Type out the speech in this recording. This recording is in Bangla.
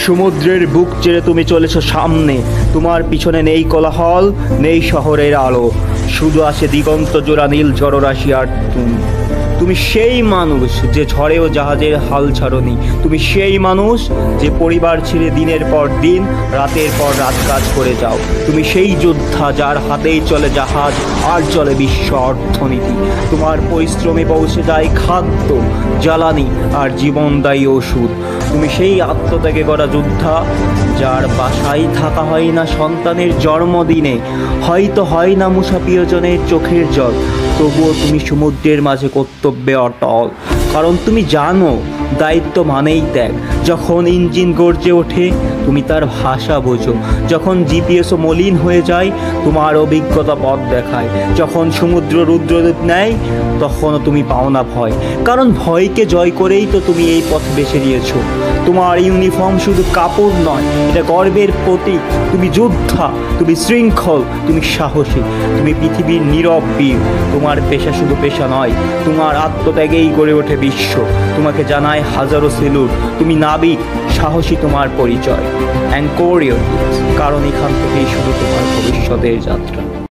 সমুদ্রের বুক চেড়ে তুমি চলেছ সামনে। তোমার পিছনে নেই কোলাহল, নেই শহরের আলো, শুধু আসে দিগন্ত জোড়া নীল জলরাশি আর তুমি সেই মানুষ যে ঝড়েও জাহাজের হাল ছাড়নি। তুমি সেই মানুষ যে পরিবার ছেড়ে দিনের পর দিন রাতের পর রাত কাজ করে যাও। তুমি সেই যোদ্ধা যার হাতেই চলে জাহাজ আর চলে বিশ্ব অর্থনীতি। তোমার পরিশ্রমে পৌঁছে যায় খাদ্য, জ্বালানি আর জীবনদায়ী ওষুধ। তুমি সেই আত্মত্যাগে করা যোদ্ধা যার বাসায় থাকা হয় না সন্তানের জন্মদিনে, হয়তো হয় না মুসাফিরজনের চোখের জল, তবুও তুমি সমুদ্রের মাঝে কর্তব্যে অটল। কারণ তুমি জানো দায়িত্ব মানেই ত্যাগ। যখন ইঞ্জিন গর্জে ওঠে তুমি তার ভাষা বোঝো। যখন জিপিএসও মলিন হয়ে যায় তোমার অভিজ্ঞতা পথ দেখায়। যখন সমুদ্র রুদ্ররূপ নেয় তখনও তুমি পাও না ভয়, কারণ ভয়কে জয় করেই তো তুমি এই পথ বেছে নিয়েছো। তোমার ইউনিফর্ম শুধু কাপড় নয়, এটা গর্বের প্রতীক। তুমি যোদ্ধা, তুমি শৃঙ্খল, তুমি সাহসী, তুমি পৃথিবীর নীরব বীর। তোমার পেশা শুধু পেশা নয়, তোমার আত্মত্যাগেই গড়ে ওঠে বিশ্ব। তোমাকে জানায় হাজারো সেলুট। তুমি নাবিক, সাহসী তোমার পরিচয়। অ্যাঙ্কর ইওর শিপ, কারণ এখান থেকেই শুরু তোমার ভবিষ্যতের যাত্রা।